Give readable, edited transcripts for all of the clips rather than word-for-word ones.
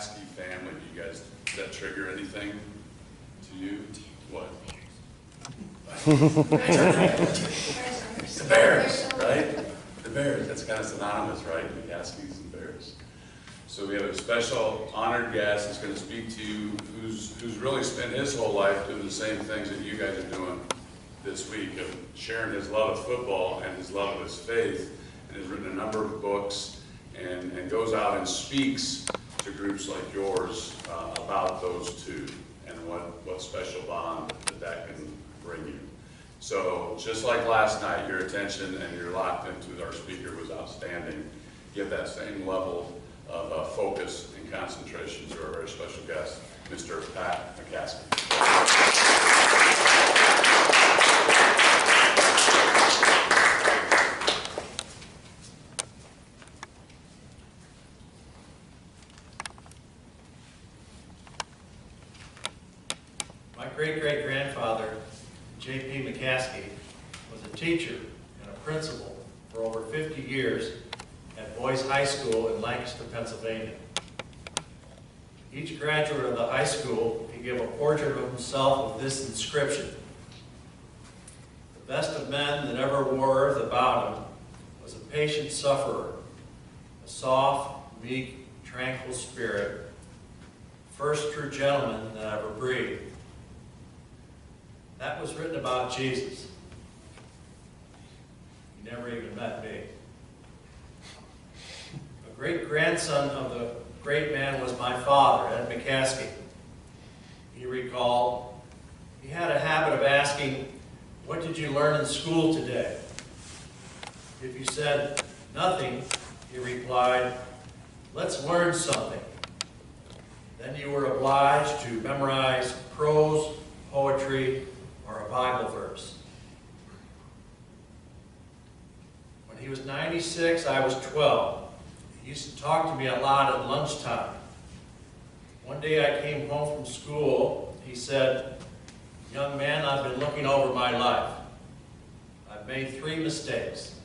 McCaskey family, do you guys, does that trigger anything to you? What? The Bears, right? The Bears, that's kind of synonymous, right? McCaskeys and Bears. So we have a special honored guest that's going to speak to you who's really spent his whole life doing the same things that you guys are doing this week, of sharing his love of football and his love of his faith, and has written a number of books and goes out and speaks to groups like yours about those two and what special bond that can bring you. So just like last night, your attention and your locked into our speaker was outstanding. Give that same level of focus and concentration to our very special guest, Mr. Pat McCaskey. My great-great-grandfather, J.P. McCaskey, was a teacher and a principal for over 50 years at Boys High School in Lancaster, Pennsylvania. Each graduate of the high school, he gave a portrait of himself with this inscription: "The best of men that ever wore earth about him was a patient sufferer, a soft, meek, tranquil spirit, first true gentleman that ever breathed." That was written about Jesus. He never even met me. A great-grandson of the great man was my father, Ed McCaskey. He recalled, he had a habit of asking, "What did you learn in school today?" If you said nothing, he replied, "Let's learn something." Then you were obliged to memorize prose, poetry, or a Bible verse. When he was 96, I was 12. He used to talk to me a lot at lunchtime. One day I came home from school. He said, "Young man, I've been looking over my life. I've made 3 mistakes.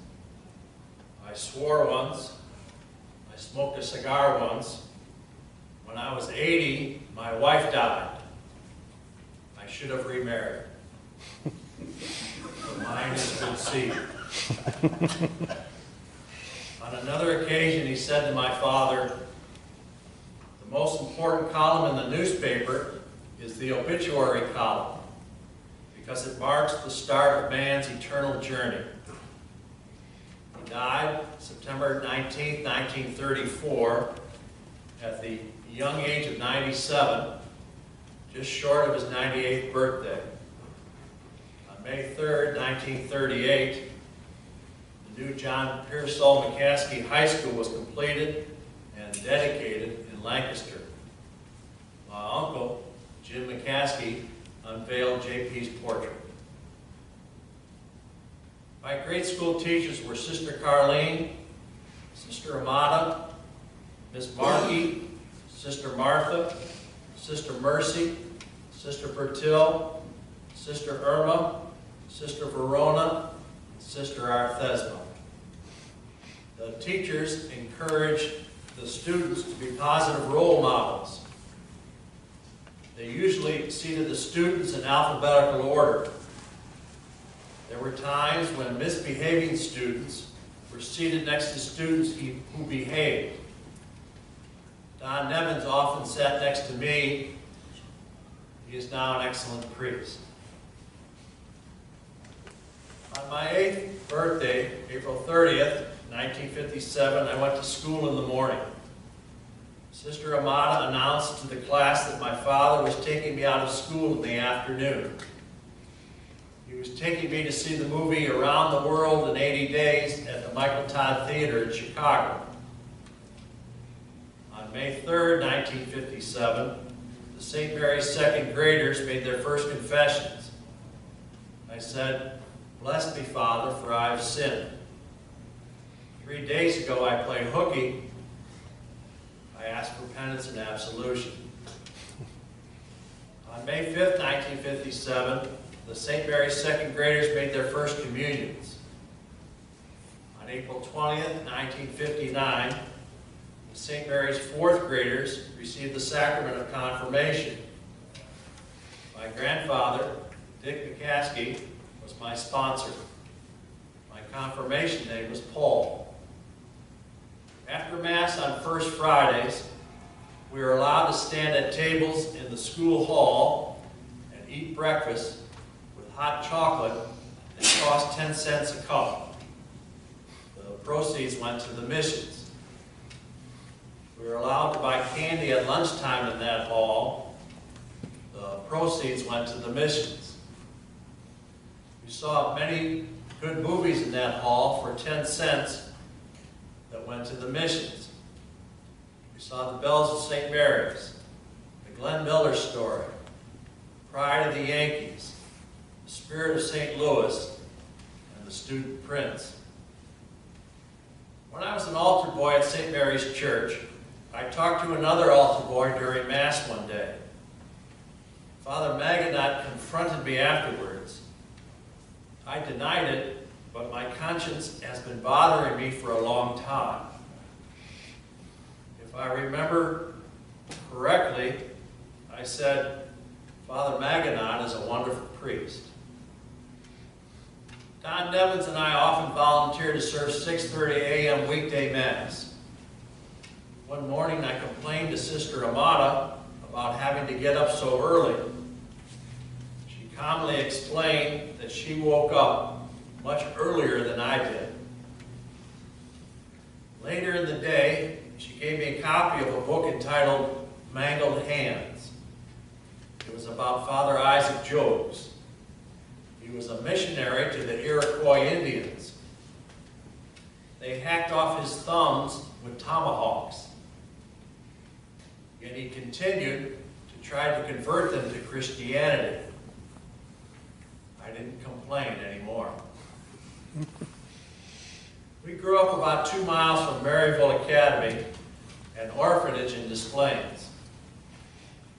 I swore once. I smoked a cigar once. When I was 80, my wife died. I should have remarried. The mind is good seed." On another occasion, he said to my father, "The most important column in the newspaper is the obituary column, because it marks the start of man's eternal journey." He died September 19, 1934, at the young age of 97, just short of his 98th birthday. On May 3rd, 1938, the new John Pearsall McCaskey High School was completed and dedicated in Lancaster. My uncle, Jim McCaskey, unveiled JP's portrait. My grade school teachers were Sister Carlene, Sister Amata, Miss Markey, Sister Martha, Sister Mercy, Sister Bertil, Sister Irma, Sister Verona, and Sister Arthesma. The teachers encouraged the students to be positive role models. They usually seated the students in alphabetical order. There were times when misbehaving students were seated next to students who behaved. Don Nevins often sat next to me. He is now an excellent priest. On my 8th birthday, April 30th, 1957, I went to school in the morning. Sister Amata announced to the class that my father was taking me out of school in the afternoon. He was taking me to see the movie Around the World in 80 Days at the Michael Todd Theater in Chicago. On May 3rd, 1957, the St. Mary's second graders made their first confessions. I said, "Bless me, Father, for I have sinned." 3 days ago, I played hooky. I asked for penance and absolution. On May 5th, 1957, the St. Mary's second graders made their first communions. On April 20th, 1959, the St. Mary's fourth graders received the sacrament of confirmation. My grandfather, Dick McCaskey, was my sponsor. My confirmation name was Paul. After Mass on First Fridays, we were allowed to stand at tables in the school hall and eat breakfast with hot chocolate that cost 10 cents a cup. The proceeds went to the missions. We were allowed to buy candy at lunchtime in that hall. The proceeds went to the missions. We saw many good movies in that hall for 10 cents that went to the missions. We saw The Bells of St. Mary's, The Glenn Miller Story, Pride of the Yankees, The Spirit of St. Louis, and The Student Prince. When I was an altar boy at St. Mary's Church, I talked to another altar boy during Mass one day. Father Maganat confronted me afterwards. I denied it, but my conscience has been bothering me for a long time. If I remember correctly, I said, Father Maganat is a wonderful priest. Don Nevins and I often volunteer to serve 6:30 a.m. weekday Mass. One morning I complained to Sister Amata about having to get up so early. She calmly explained that she woke up much earlier than I did. Later in the day, she gave me a copy of a book entitled Mangled Hands. It was about Father Isaac Jogues. He was a missionary to the Iroquois Indians. They hacked off his thumbs with tomahawks. Yet he continued to try to convert them to Christianity. I didn't complain anymore. We grew up about 2 miles from Maryville Academy, an orphanage in Des Plaines.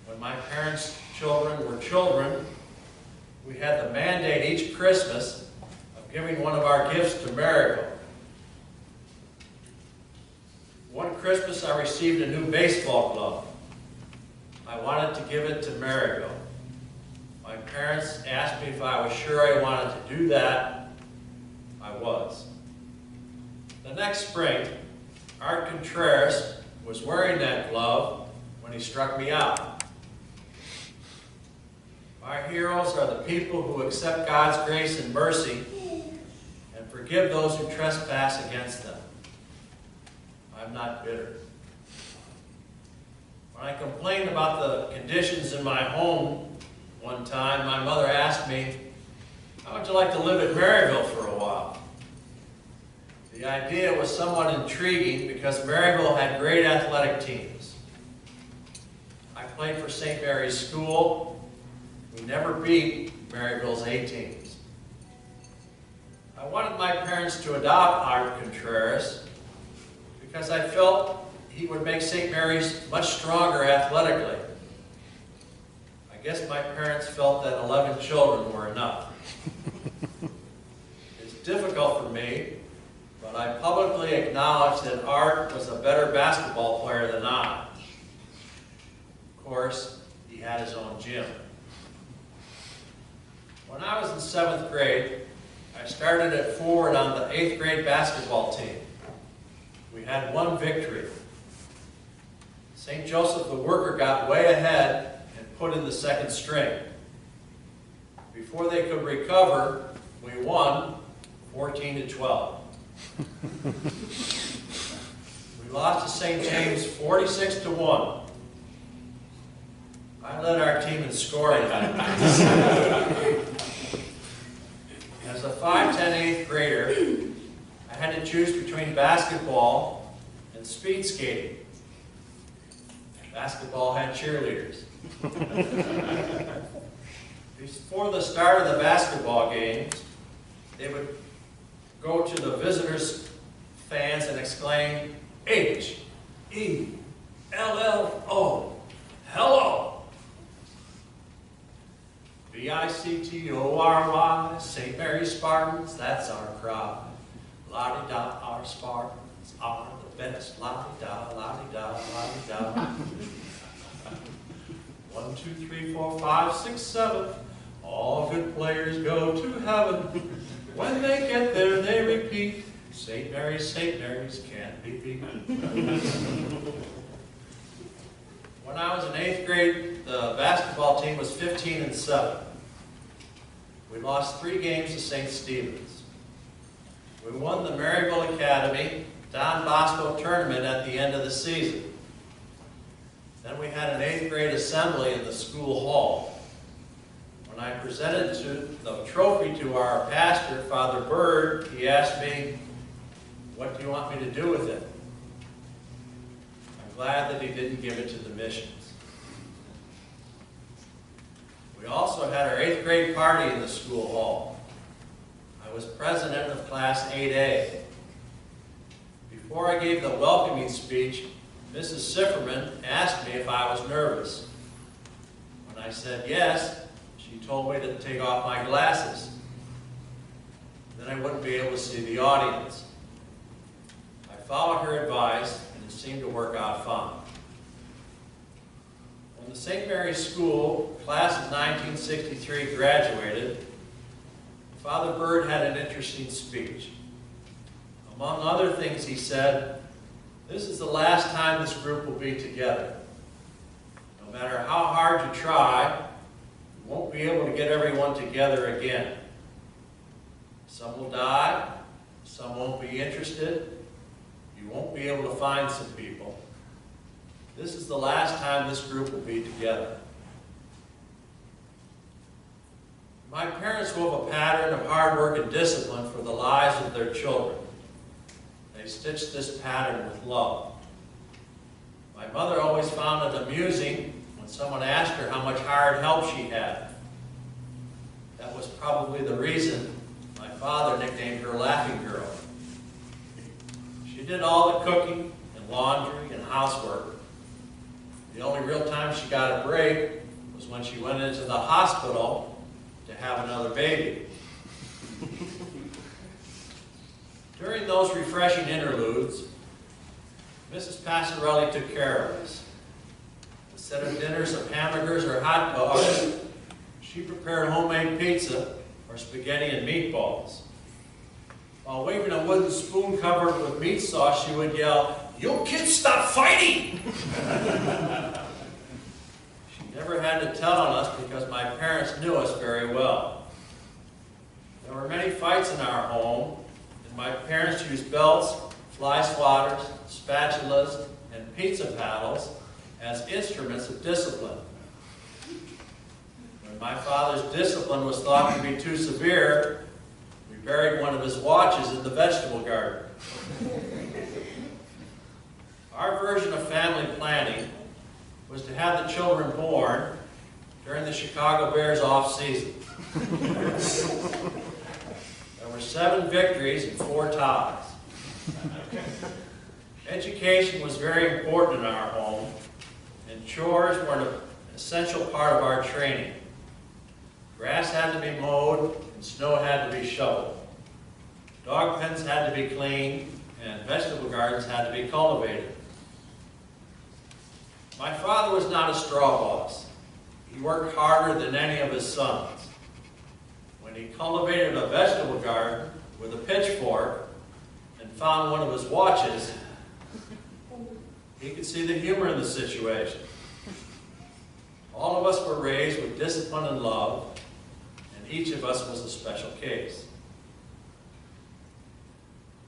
When my parents' children were children, we had the mandate each Christmas of giving one of our gifts to Maryville. One Christmas I received a new baseball glove. I wanted to give it to Maryville. My parents asked me if I was sure I wanted to do that. I was. The next spring, Art Contreras was wearing that glove when he struck me out. Our heroes are the people who accept God's grace and mercy and forgive those who trespass against them. I'm not bitter. When I complained about the conditions in my home one time, my mother asked me, how would you like to live at Maryville for a while? The idea was somewhat intriguing because Maryville had great athletic teams. I played for St. Mary's School. We never beat Maryville's A teams. I wanted my parents to adopt Art Contreras because I felt he would make St. Mary's much stronger athletically. I guess my parents felt that 11 children were enough. It's difficult for me, but I publicly acknowledge that Art was a better basketball player than I. Of course, he had his own gym. When I was in 7th grade, I started at forward on the 8th grade basketball team. We had one victory. St. Joseph the Worker got way ahead and put in the second string. Before they could recover, we won 14-12. We lost to St. James 46-1. I led our team in scoring. As a 5'10" 8th grader, I had to choose between basketball and speed skating. Basketball had cheerleaders. Before the start of the basketball games, they would go to the visitors' fans and exclaim, H-E-L-L-O, hello. B-I-C-T-O-R-Y, St. Mary's Spartans, that's our crowd. La-di-da, our Spartans are the best. La-di-da, la-di-da, la-di-da. 1, 2, 3, 4, 5, 6, 7. All good players go to heaven. When they get there, they repeat, St. Mary's can't be beat. When I was in 8th grade, the basketball team was 15-7. We lost 3 games to St. Stephen's. We won the Maryville Academy Don Bosco tournament at the end of the season. Then we had an 8th grade assembly in the school hall. When I presented the trophy to our pastor, Father Bird, he asked me, "What do you want me to do with it?" I'm glad that he didn't give it to the missions. We also had our 8th grade party in the school hall. I was president of Class 8A. Before I gave the welcoming speech, Mrs. Sifferman asked me if I was nervous. When I said yes, she told me to take off my glasses. Then I wouldn't be able to see the audience. I followed her advice, and it seemed to work out fine. When the St. Mary's School class of 1963 graduated, Father Bird had an interesting speech. Among other things, he said, "This is the last time this group will be together. No matter how hard you try, you won't be able to get everyone together again. Some will die, some won't be interested, you won't be able to find some people. This is the last time this group will be together." My parents wove a pattern of hard work and discipline for the lives of their children. They stitched this pattern with love. My mother always found it amusing when someone asked her how much hired help she had. That was probably the reason my father nicknamed her Laughing Girl. She did all the cooking and laundry and housework. The only real time she got a break was when she went into the hospital to have another baby. During those refreshing interludes, Mrs. Passarelli took care of us. Instead of dinners of hamburgers or hot dogs, she prepared homemade pizza or spaghetti and meatballs. While waving a wooden spoon covered with meat sauce, she would yell, "You kids stop fighting!" She never had to tell on us because my parents knew us very well. There were many fights in our home, and my parents used belts, fly swatters, spatulas, and pizza paddles as instruments of discipline. When my father's discipline was thought to be too severe, we buried one of his watches in the vegetable garden. Our version of family planning was to have the children born during the Chicago Bears off-season. There were 7 victories and 4 ties. Education was very important in our home, and chores were an essential part of our training. Grass had to be mowed, and snow had to be shoveled. Dog pens had to be cleaned, and vegetable gardens had to be cultivated. My father was not a straw boss. He worked harder than any of his sons. When he cultivated a vegetable garden with a pitchfork and found one of his watches, he could see the humor in the situation. All of us were raised with discipline and love, and each of us was a special case.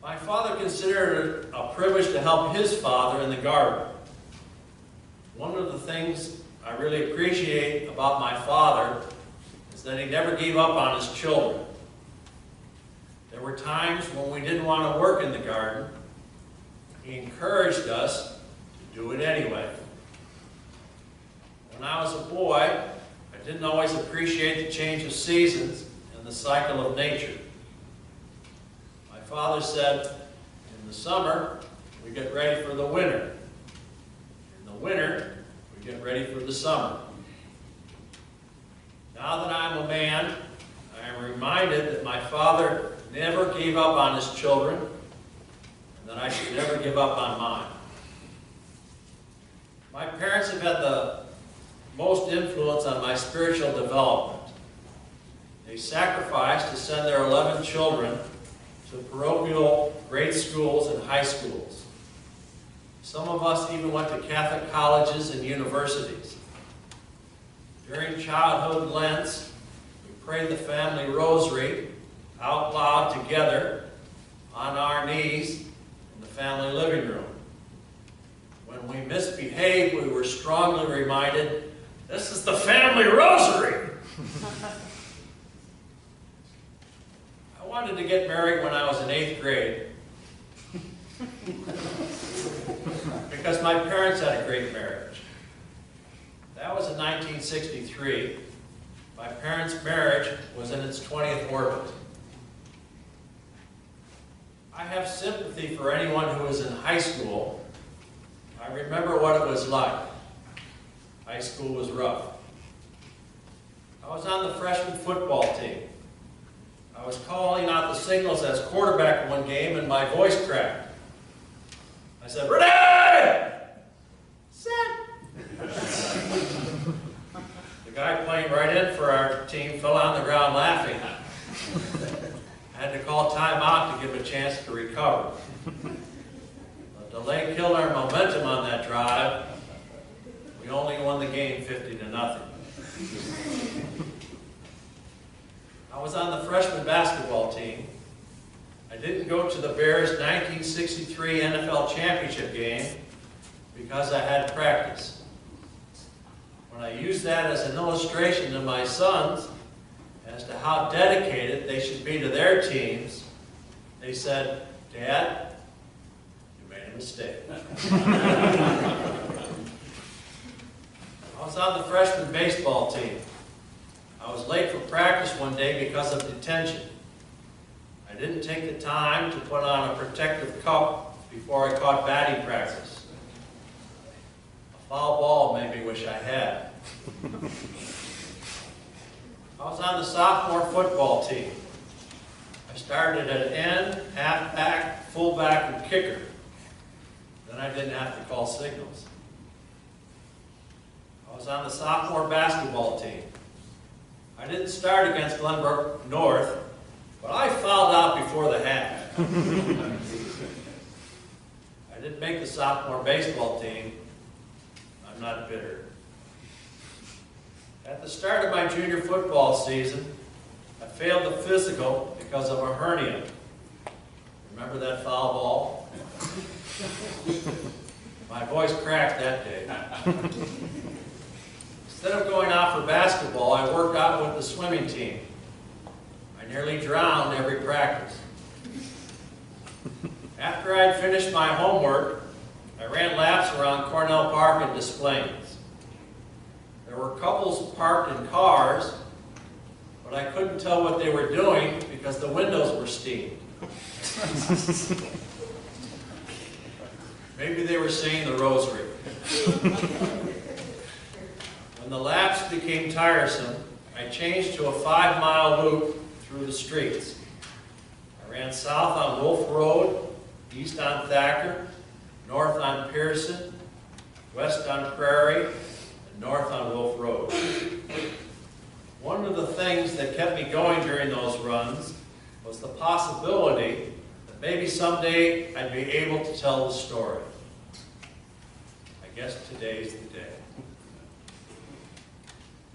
My father considered it a privilege to help his father in the garden. One of the things I really appreciate about my father is that he never gave up on his children. There were times when we didn't want to work in the garden. He encouraged us to do it anyway. When I was a boy, I didn't always appreciate the change of seasons and the cycle of nature. My father said, in the summer, we get ready for the winter. In the winter, we get ready for the summer. Now that I'm a man, I am reminded that my father never gave up on his children, and and that I should never give up on mine. My parents have had the most influence on my spiritual development. They sacrificed to send their 11 children to parochial grade schools and high schools. Some of us even went to Catholic colleges and universities. During childhood Lents, we prayed the family rosary out loud together on our knees in the family living room. When we misbehaved, we were strongly reminded, this is the family rosary. I wanted to get married when I was in 8th grade because my parents had a great marriage. That was in 1963. My parents' marriage was in its 20th orbit. I have sympathy for anyone who is in high school. I remember what it was like. High school was rough. I was on the freshman football team. I was calling out the signals as quarterback one game and my voice cracked. I said, ready! Set! The guy playing right in for our team fell on the ground laughing. I had to call timeout to give him a chance to recover. The delay killed our momentum on that drive. We only won the game 50-0. I was on the freshman basketball team. I didn't go to the Bears' 1963 NFL championship game because I had practice. When I used that as an illustration to my sons as to how dedicated they should be to their teams, they said, Dad, you made a mistake. I was on the freshman baseball team. I was late for practice one day because of detention. I didn't take the time to put on a protective cup before I caught batting practice. A foul ball made me wish I had. I was on the sophomore football team. I started at end, halfback, fullback, and kicker. Then I didn't have to call signals. I was on the sophomore basketball team. I didn't start against Glenbrook North, but I fouled out before the half. I didn't make the sophomore baseball team. I'm not bitter. At the start of my junior football season, I failed the physical because of a hernia. Remember that foul ball? My voice cracked that day. Instead of going out for basketball, I worked out with the swimming team. I nearly drowned every practice. After I'd finished my homework, I ran laps around Cornell Park in Des Plaines. There were couples parked in cars, but I couldn't tell what they were doing because the windows were steamed. Maybe they were saying the rosary. When the laps became tiresome, I changed to a 5-mile loop through the streets. I ran south on Wolf Road, east on Thacker, north on Pearson, west on Prairie, and north on Wolf Road. One of the things that kept me going during those runs was the possibility that maybe someday I'd be able to tell the story. I guess today's the day.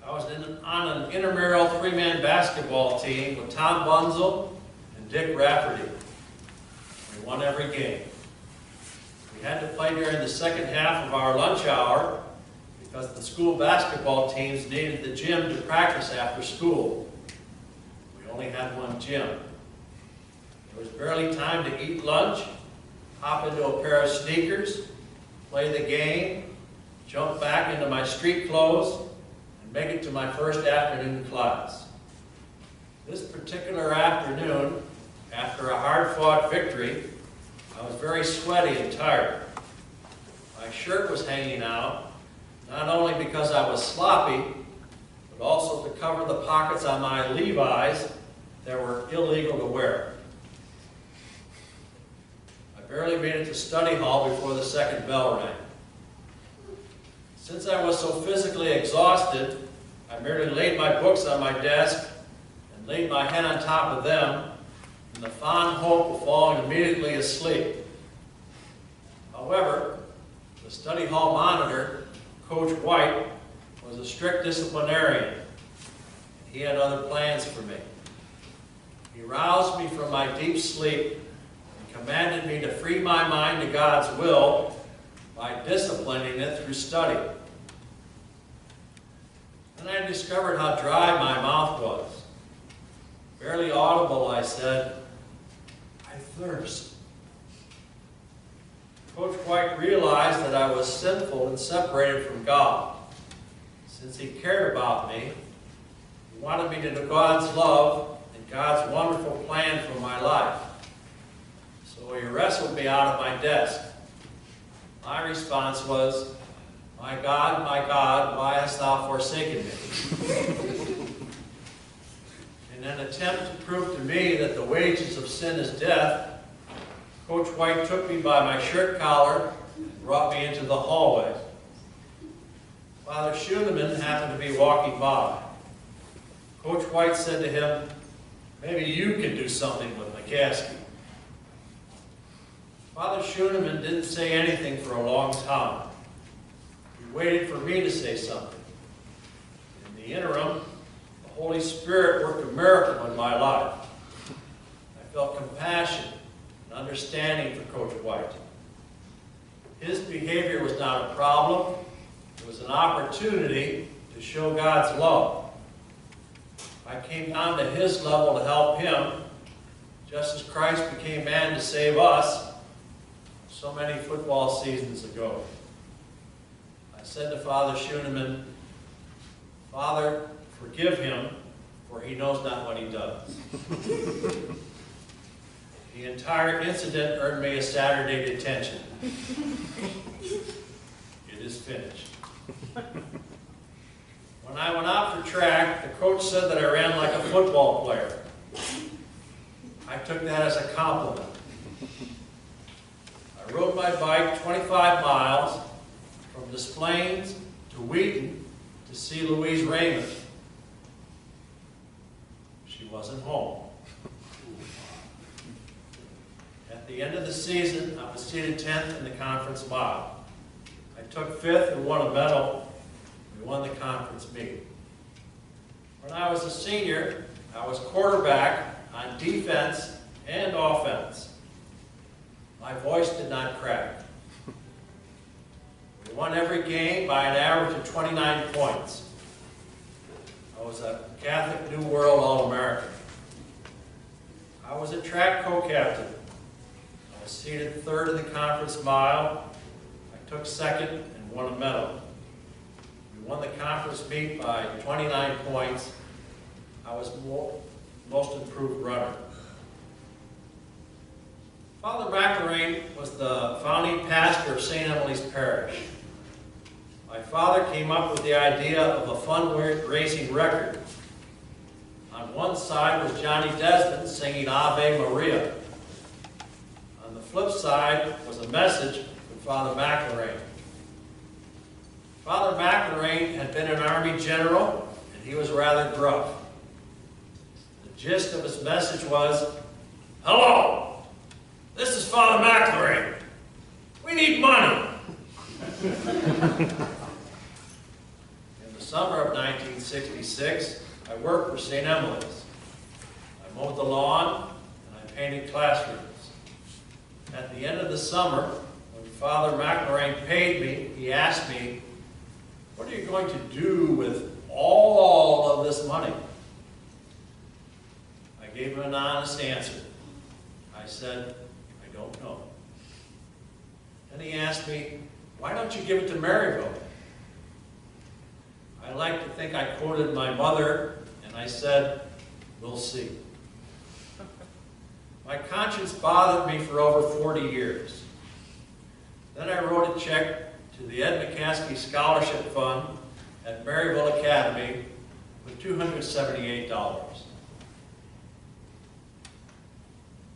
I was on an intramural 3-man basketball team with Tom Bunzel and Dick Rafferty. We won every game. We had to play during the second half of our lunch hour because the school basketball teams needed the gym to practice after school. We only had one gym. There was barely time to eat lunch, hop into a pair of sneakers, play the game, jump back into my street clothes, and make it to my first afternoon class. This particular afternoon, after a hard-fought victory, I was very sweaty and tired. My shirt was hanging out, not only because I was sloppy, but also to cover the pockets on my Levi's that were illegal to wear. I barely made it to study hall before the second bell rang. Since I was so physically exhausted, I merely laid my books on my desk and laid my head on top of them in the fond hope of falling immediately asleep. However, the study hall monitor, Coach White, was a strict disciplinarian. He had other plans for me. He roused me from my deep sleep and commanded me to free my mind to God's will by disciplining it through study. Then I discovered how dry my mouth was. Barely audible, I said, "I thirst." Coach White realized that I was sinful and separated from God. Since he cared about me, he wanted me to know God's love and God's wonderful plan for my life. So he wrestled me out of my desk. My response was, my God, why hast thou forsaken me?" In an attempt to prove to me that the wages of sin is death, Coach White took me by my shirt collar and brought me into the hallway. Father Schuneman happened to be walking by. Coach White said to him, "Maybe you can do something with McCaskey." Father Schuneman didn't say anything for a long time. He waited for me to say something. In the interim, the Holy Spirit worked a miracle in my life. I felt compassion and understanding for Coach White. His behavior was not a problem. It was an opportunity to show God's love. I came down to his level to help him, just as Christ became man to save us so many football seasons ago. I said to Father Schuneman, "Father, forgive him, for he knows not what he does." The entire incident earned me a Saturday detention. It is finished. When I went out for track, the coach said that I ran like a football player. I took that as a compliment. I rode my bike 25 miles from Des Plaines to Wheaton to see Louise Raymond. She wasn't home. At the end of the season, I was seated 10th in the conference mile. I took 5th and won a medal. We won the conference meet. When I was a senior, I was quarterback on defense and offense. My voice did not crack. We won every game by an average of 29 points. I was a Catholic New World All-American. I was a track co-captain. I was seated 3rd in the conference mile. I took 2nd and won a medal. We won the conference meet by 29 points. I was most improved runner. Father McElrain was the founding pastor of St. Emily's Parish. My father came up with the idea of a fundraising record. On one side was Johnny Desmond singing Ave Maria. On the flip side was a message from Father McElrain. Father McElrain had been an Army general, and he was rather gruff. The gist of his message was, "Hello, this is Father McElrain. We need money." In the summer of 1966, I worked for St. Emily's. I mowed the lawn and I painted classrooms. At the end of the summer, when Father McElrain paid me, he asked me, "What are you going to do with all of this money?" I gave him an honest answer. I said, "I don't know." Then he asked me, "Why don't you give it to Maryville?" I like to think I quoted my mother, and I said, "We'll see." My conscience bothered me for over 40 years. Then I wrote a check to the Ed McCaskey Scholarship Fund at Maryville Academy with $278.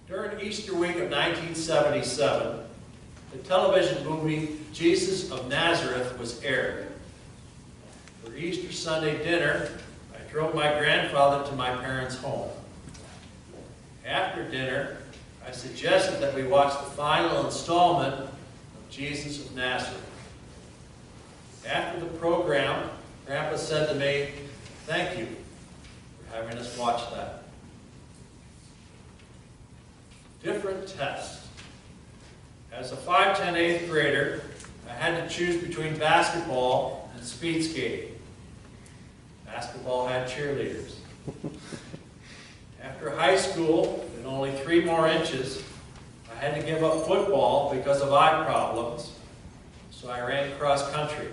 During Easter week of 1977, the television movie Jesus of Nazareth was aired. For Easter Sunday dinner, I drove my grandfather to my parents' home. After dinner, I suggested that we watch the final installment of Jesus of Nazareth. After the program, Grandpa said to me, "Thank you for having us watch that." Different tests. As a 5'10" 8th grader, I had to choose between basketball and speed skating. Basketball had cheerleaders. After high school, and only 3 more inches, I had to give up football because of eye problems, so I ran cross country.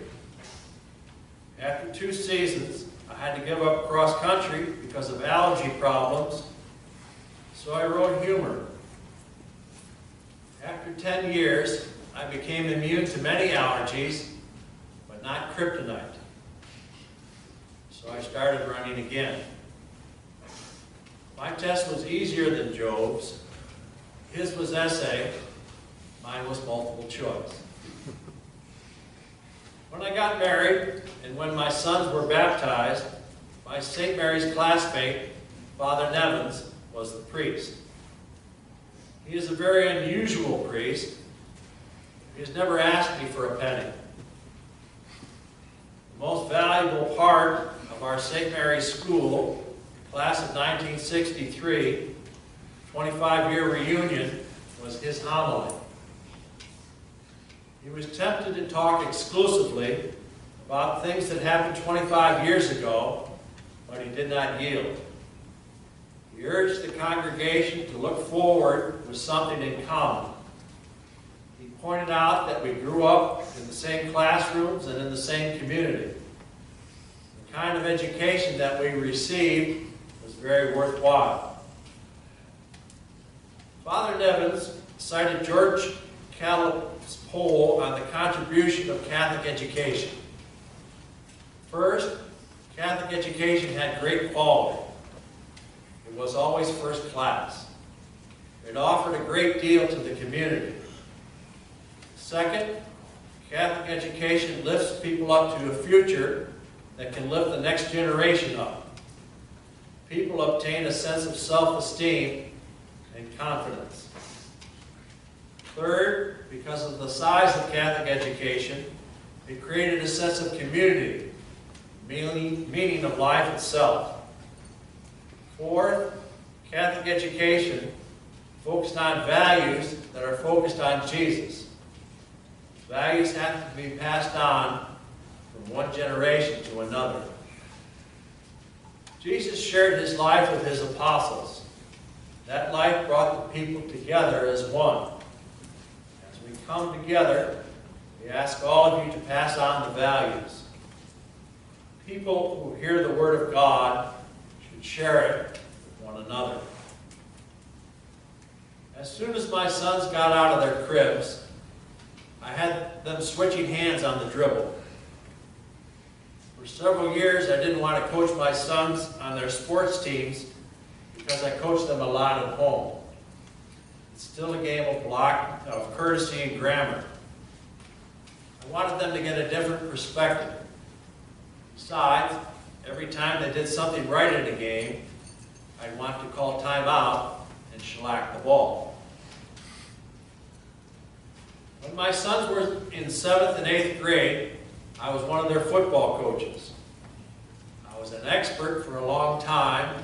After 2 seasons, I had to give up cross country because of allergy problems, so I wrote humor. After 10 years, I became immune to many allergies, but not kryptonite. So I started running again. My test was easier than Job's. His was essay, mine was multiple choice. When I got married, and when my sons were baptized, my St. Mary's classmate, Father Nevins, was the priest. He is a very unusual priest. He has never asked me for a penny. The most valuable part of our St. Mary's School, class of 1963, 25-year reunion, was his homily. He was tempted to talk exclusively about things that happened 25 years ago, but he did not yield. He urged the congregation to look forward with something in common. He pointed out that we grew up in the same classrooms and in the same community. The kind of education that we received was very worthwhile. Father Nevins cited George Callip's poll on the contribution of Catholic education. First, Catholic education had great quality. It was always first class. It offered a great deal to the community. Second, Catholic education lifts people up to a future that can lift the next generation up. People obtain a sense of self-esteem and confidence. Third, because of the size of Catholic education, it created a sense of community, meaning of life itself. Fourth, Catholic education focused on values that are focused on Jesus. Values have to be passed on from one generation to another. Jesus shared his life with his apostles. That life brought the people together as one. As we come together, we ask all of you to pass on the values. People who hear the Word of God should share it with one another. As soon as my sons got out of their cribs, I had them switching hands on the dribble. For several years, I didn't want to coach my sons on their sports teams because I coached them a lot at home. It's still a game of courtesy and grammar. I wanted them to get a different perspective. Besides, every time they did something right in a game, I'd want to call timeout and shellac the ball. When my sons were in 7th and 8th grade, I was one of their football coaches. I was an expert for a long time,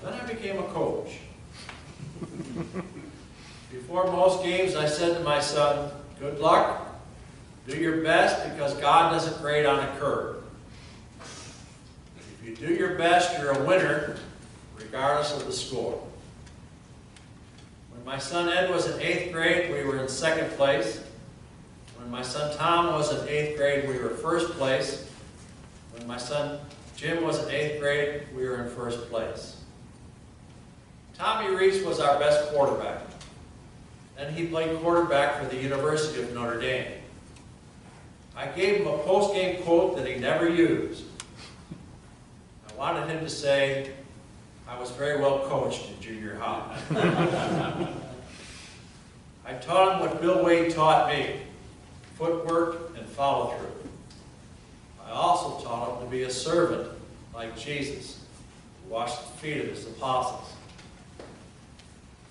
then I became a coach. Before most games, I said to my son, "Good luck, do your best because God doesn't grade on a curve. If you do your best, you're a winner, regardless of the score." When my son Ed was in 8th grade, we were in 2nd place. When my son Tom was in 8th grade, we were 1st place. When my son Jim was in 8th grade, we were in 1st place. Tommy Reese was our best quarterback. Then he played quarterback for the University of Notre Dame. I gave him a post-game quote that he never used. I wanted him to say, I was very well coached in junior high. I taught him what Bill Wade taught me, footwork and follow-through. I also taught him to be a servant like Jesus, who washed the feet of his apostles.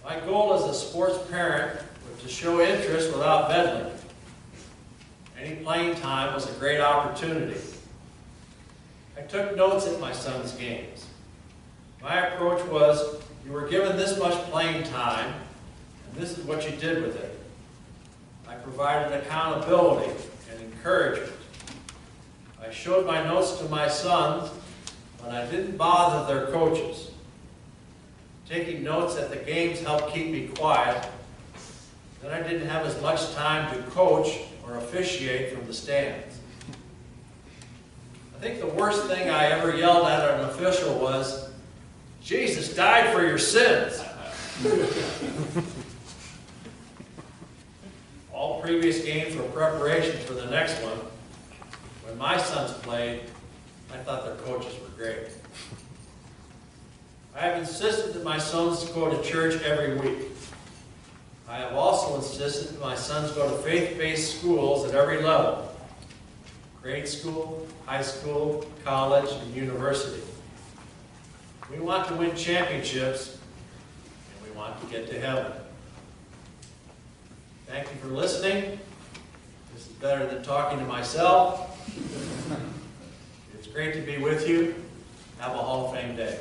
My goal as a sports parent was to show interest without meddling. Any playing time was a great opportunity. I took notes at my son's games. My approach was, you were given this much playing time, and this is what you did with it. I provided accountability and encouragement. I showed my notes to my sons, but I didn't bother their coaches. Taking notes at the games helped keep me quiet. Then I didn't have as much time to coach or officiate from the stands. I think the worst thing I ever yelled at an official was, Jesus died for your sins. All previous games were preparation for the next one. When my sons played, I thought their coaches were great. I have insisted that my sons go to church every week. I have also insisted that my sons go to faith-based schools at every level: grade school, high school, college, and university. We want to win championships, and we want to get to heaven. Thank you for listening. This is better than talking to myself. It's great to be with you. Have a Hall of Fame day.